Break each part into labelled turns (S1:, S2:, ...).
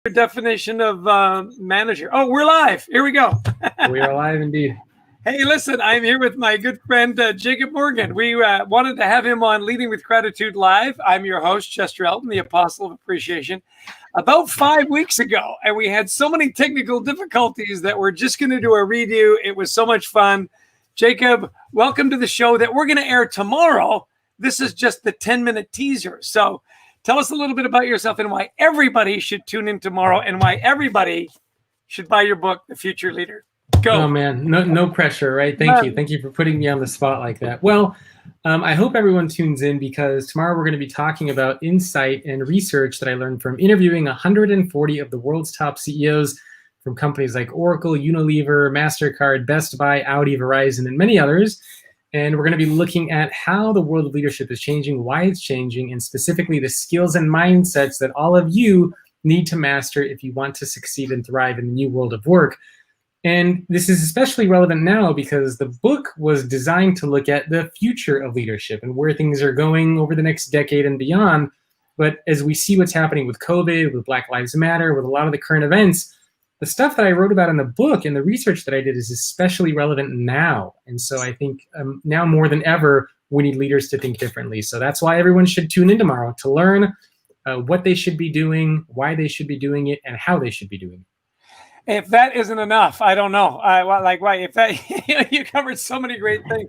S1: Definition of manager. Oh, we're live. Here we go.
S2: We are live indeed.
S1: Hey, listen, I'm here with my good friend, Jacob Morgan. We wanted to have him on Leading with Gratitude Live. I'm your host, Chester Elton, the Apostle of Appreciation, about 5 weeks ago. And we had so many technical difficulties that we're just going to do a redo. It was so much fun. Jacob, welcome to the show that we're going to air tomorrow. This is just the 10-minute teaser. So tell us a little bit about yourself and why everybody should tune in tomorrow and why everybody should buy your book, The Future Leader. Go.
S2: Oh, man. No pressure, right? Thank you. Thank you for putting me on the spot like that. Well, I hope everyone tunes in because tomorrow we're going to be talking about insight and research that I learned from interviewing 140 of the world's top CEOs from companies like Oracle, Unilever, MasterCard, Best Buy, Audi, Verizon, and many others. And we're going to be looking at how the world of leadership is changing, why it's changing, and specifically the skills and mindsets that all of you need to master if you want to succeed and thrive in the new world of work. And this is especially relevant now because the book was designed to look at the future of leadership and where things are going over the next decade and beyond. But as we see what's happening with COVID, with Black Lives Matter, with a lot of the current events, the stuff that I wrote about in the book and the research that I did is especially relevant now. And so I think now more than ever, we need leaders to think differently. So that's why everyone should tune in tomorrow to learn what they should be doing, why they should be doing it, and how they should be doing it.
S1: If that isn't enough, I don't know. Why? If that, you covered so many great things,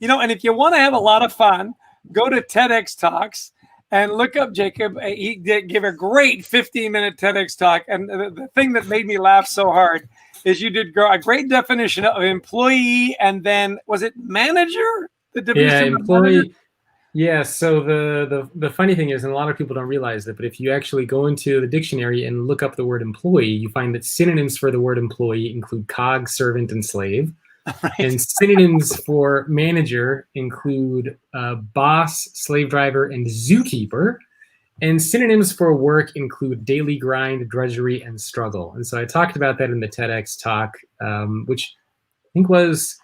S1: and if you want to have a lot of fun, go to TEDx Talks and look up Jacob. He did give a great 15-minute TEDx talk. And the thing that made me laugh so hard is you did a great definition of employee and then, was it manager? The definition
S2: of employee. Yeah, so the funny thing is, and a lot of people don't realize it, but if you actually go into the dictionary and look up the word employee, you find that synonyms for the word employee include cog, servant, and slave. Right. And synonyms for manager include boss, slave driver, and zookeeper. And synonyms for work include daily grind, drudgery, and struggle. And so I talked about that in the TEDx talk, which I think was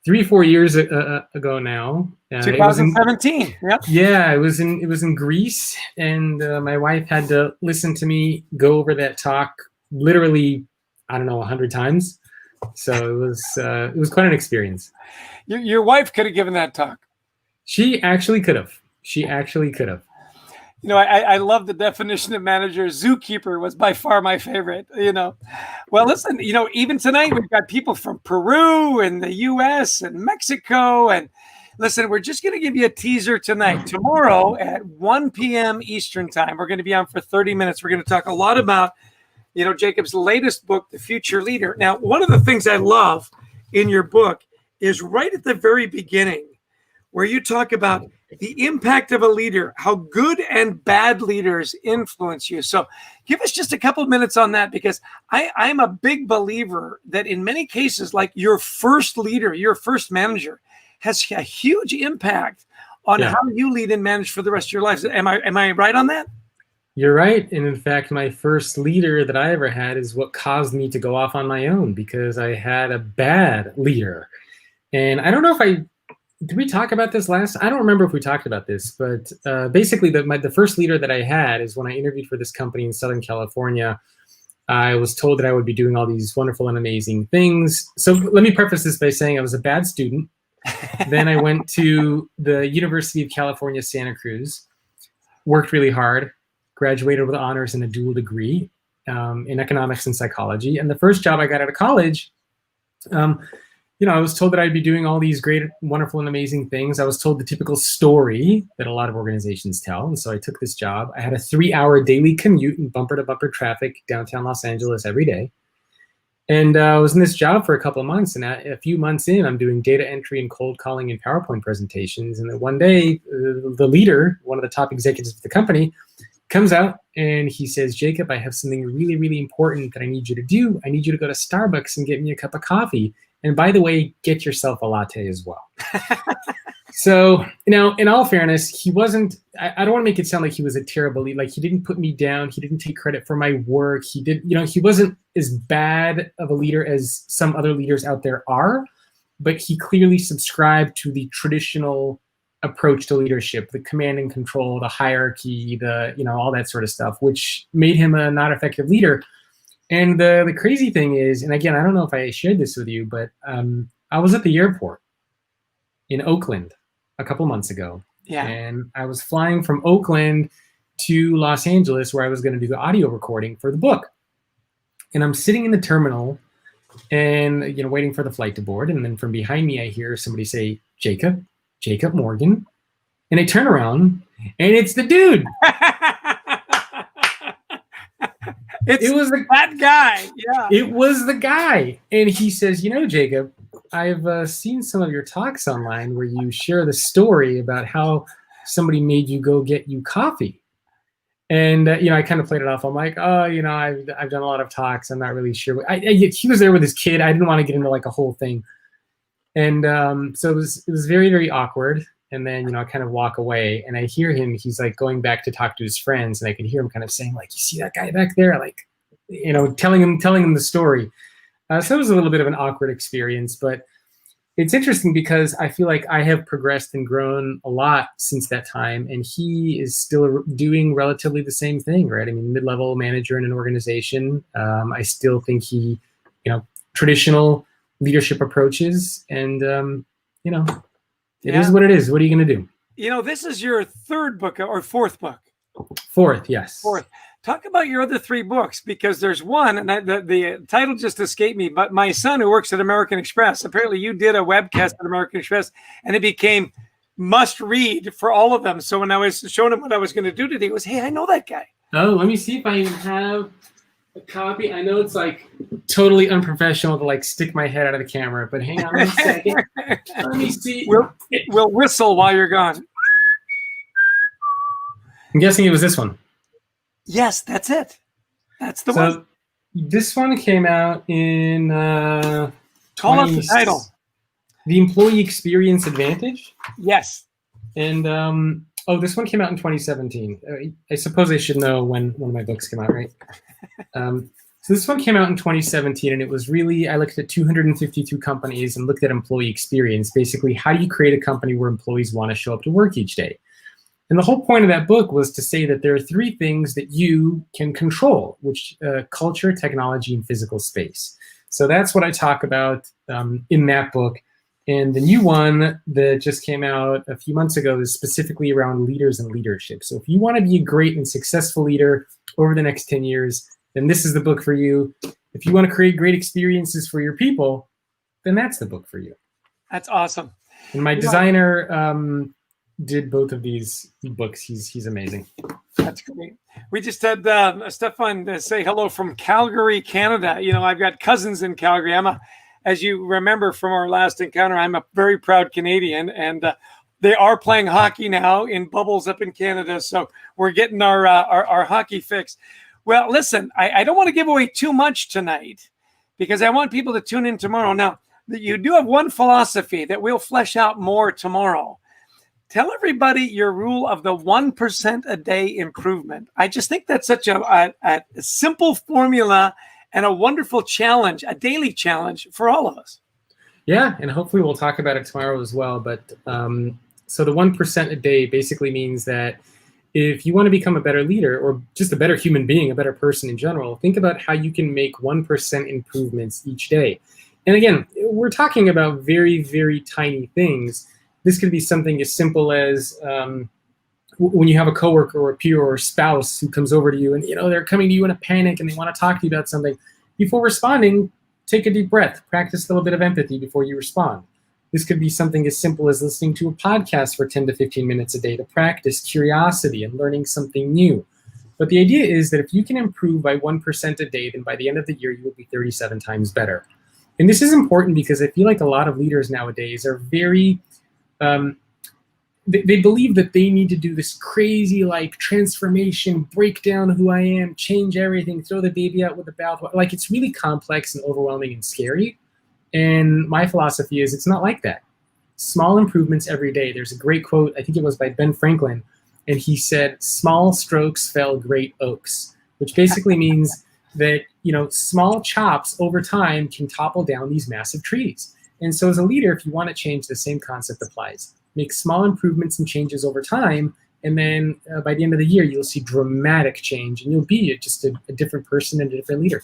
S2: 3-4 years ago now.
S1: 2017. Yep.
S2: Yeah, it was in Greece, and my wife had to listen to me go over that talk literally, 100 times. So it was quite an experience.
S1: Your wife could have given that talk.
S2: She actually could have.
S1: I love the definition of manager. Zookeeper was by far my favorite, Well, listen, even tonight we've got people from Peru and the US and Mexico. And listen, we're just going to give you a teaser tonight. Tomorrow at 1 p.m. Eastern time, we're going to be on for 30 minutes. We're going to talk a lot about, Jacob's latest book, The Future Leader. Now, one of the things I love in your book is right at the very beginning, where you talk about the impact of a leader, how good and bad leaders influence you. So give us just a couple of minutes on that, because I'm a big believer that in many cases, like your first leader, your first manager has a huge impact on how you lead and manage for the rest of your life. Am I right on that?
S2: You're right. And in fact, my first leader that I ever had is what caused me to go off on my own, because I had a bad leader. And I don't know if did we talk about this last? I don't remember if we talked about this, but basically the first leader that I had is when I interviewed for this company in Southern California. I was told that I would be doing all these wonderful and amazing things. So let me preface this by saying I was a bad student. Then I went to the University of California, Santa Cruz, worked really hard, graduated with honors and a dual degree in economics and psychology. And the first job I got out of college, I was told that I'd be doing all these great, wonderful, and amazing things. I was told the typical story that a lot of organizations tell. And so I took this job. I had a 3-hour daily commute in bumper-to-bumper traffic downtown Los Angeles every day. And I was in this job for a couple of months. And a few months in, I'm doing data entry and cold calling and PowerPoint presentations. And then one day, the leader, one of the top executives of the company, comes out and he says, Jacob, I have something really, really important that I need you to do. I need you to go to Starbucks and get me a cup of coffee. And by the way, get yourself a latte as well. So, in all fairness, he wasn't, I don't want to make it sound like he was a terrible leader. Like, he didn't put me down. He didn't take credit for my work. He wasn't as bad of a leader as some other leaders out there are, but he clearly subscribed to the traditional approach to leadership, the command and control, the hierarchy, all that sort of stuff, which made him a not effective leader. And the crazy thing is, and again, I don't know if I shared this with you, but I was at the airport in Oakland a couple months ago.
S1: Yeah.
S2: And I was flying from Oakland to Los Angeles, where I was going to do the audio recording for the book. And I'm sitting in the terminal and, waiting for the flight to board. And then from behind me, I hear somebody say, Jacob Morgan. And I turn around and it's the dude.
S1: It was that guy. Yeah.
S2: It was the guy. And he says, Jacob, I've seen some of your talks online where you share the story about how somebody made you go get you coffee. And, I kind of played it off. I'm like, oh, I've done a lot of talks. I'm not really sure. He was there with his kid. I didn't want to get into like a whole thing. And so it was very, very awkward. And then, I kind of walk away and I hear him. He's like going back to talk to his friends. And I can hear him kind of saying like, you see that guy back there? Like, telling him the story. So it was a little bit of an awkward experience, but it's interesting because I feel like I have progressed and grown a lot since that time, and he is still doing relatively the same thing, right? I mean, mid-level manager in an organization. I still think he, traditional leadership approaches, and it is what it is. What are you going to do?
S1: This is your third book or fourth book.
S2: Fourth, yes.
S1: Fourth. Talk about your other three books, because there's one, and the title just escaped me, but my son who works at American Express, apparently you did a webcast at American Express, and it became must read for all of them. So when I was showing him what I was going to do today, he goes, hey, I know that guy.
S2: Oh, let me see if I even have a copy. I know it's like totally unprofessional to like stick my head out of the camera, but hang on a second. Let me see.
S1: We'll whistle while you're gone.
S2: I'm guessing it was this one.
S1: Yes, that's it. That's the one.
S2: This one came out in
S1: call up the title.
S2: The Employee Experience Advantage.
S1: Yes.
S2: And this one came out in 2017. I suppose I should know when one of my books came out, right? So this one came out in 2017, and it was really, I looked at 252 companies and looked at employee experience. Basically, how do you create a company where employees want to show up to work each day? And the whole point of that book was to say that there are three things that you can control, which culture, technology, and physical space. So that's what I talk about in that book. And the new one that just came out a few months ago is specifically around leaders and leadership. So if you want to be a great and successful leader over the next 10 years, then this is the book for you. If you want to create great experiences for your people, then that's the book for you.
S1: That's awesome.
S2: And my designer did both of these books. He's amazing.
S1: That's great. We just had Stefan say hello from Calgary, Canada. I've got cousins in Calgary. As you remember from our last encounter, I'm a very proud Canadian, and they are playing hockey now in bubbles up in Canada. So we're getting our hockey fix. Well, listen, I don't want to give away too much tonight because I want people to tune in tomorrow. Now, you do have one philosophy that we'll flesh out more tomorrow. Tell everybody your rule of the 1% a day improvement. I just think that's such a simple formula and a wonderful challenge, a daily challenge for all of us.
S2: Yeah, and hopefully we'll talk about it tomorrow as well. But so the 1% a day basically means that if you want to become a better leader or just a better human being, a better person in general, think about how you can make 1% improvements each day. And again, we're talking about very, very tiny things. This could be something as simple as when you have a coworker or a peer or a spouse who comes over to you and they're coming to you in a panic and they want to talk to you about something. Before responding, take a deep breath. Practice a little bit of empathy before you respond. This could be something as simple as listening to a podcast for 10 to 15 minutes a day to practice curiosity and learning something new. But the idea is that if you can improve by 1% a day, then by the end of the year, you will be 37 times better. And this is important because I feel like a lot of leaders nowadays are very they believe that they need to do this crazy transformation, break down who I am, change everything, throw the baby out with the bathwater. It's really complex and overwhelming and scary. And my philosophy is it's not like that. Small improvements every day. There's a great quote, I think it was by Ben Franklin, and he said, "Small strokes fell great oaks," which basically means that small chops over time can topple down these massive trees. And so as a leader, if you want to change, the same concept applies. make small improvements and changes over time. And then by the end of the year, you'll see dramatic change, and you'll be just a different person and a different leader.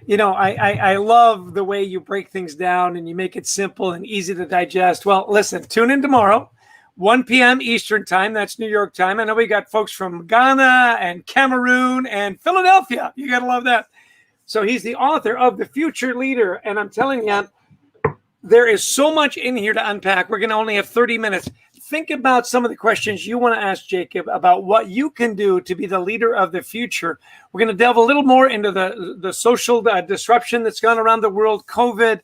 S1: You know, I love the way you break things down and you make it simple and easy to digest. Well, listen, tune in tomorrow, 1 p.m. Eastern time. That's New York time. I know we got folks from Ghana and Cameroon and Philadelphia. You got to love that. So he's the author of The Future Leader. And I'm telling you, there is so much in here to unpack. We're going to only have 30 minutes. Think about some of the questions you want to ask Jacob about what you can do to be the leader of the future. We're going to delve a little more into the social disruption that's gone around the world, COVID,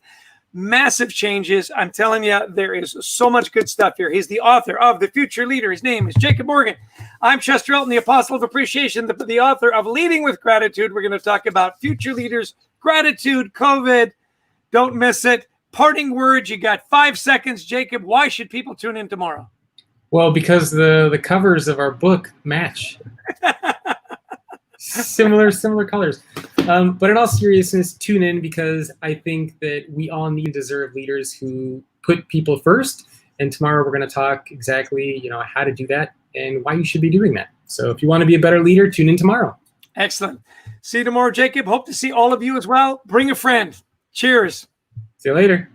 S1: massive changes. I'm telling you, there is so much good stuff here. He's the author of The Future Leader. His name is Jacob Morgan. I'm Chester Elton, the Apostle of Appreciation, the author of Leading with Gratitude. We're going to talk about future leaders, gratitude, COVID. Don't miss it. Parting words, you got 5 seconds. Jacob, why should people tune in tomorrow?
S2: Well, because the covers of our book match. similar colors. But in all seriousness, tune in, because I think that we all need and deserve leaders who put people first. And tomorrow we're going to talk exactly, how to do that and why you should be doing that. So if you want to be a better leader, tune in tomorrow.
S1: Excellent. See you tomorrow, Jacob. Hope to see all of you as well. Bring a friend. Cheers.
S2: See you later.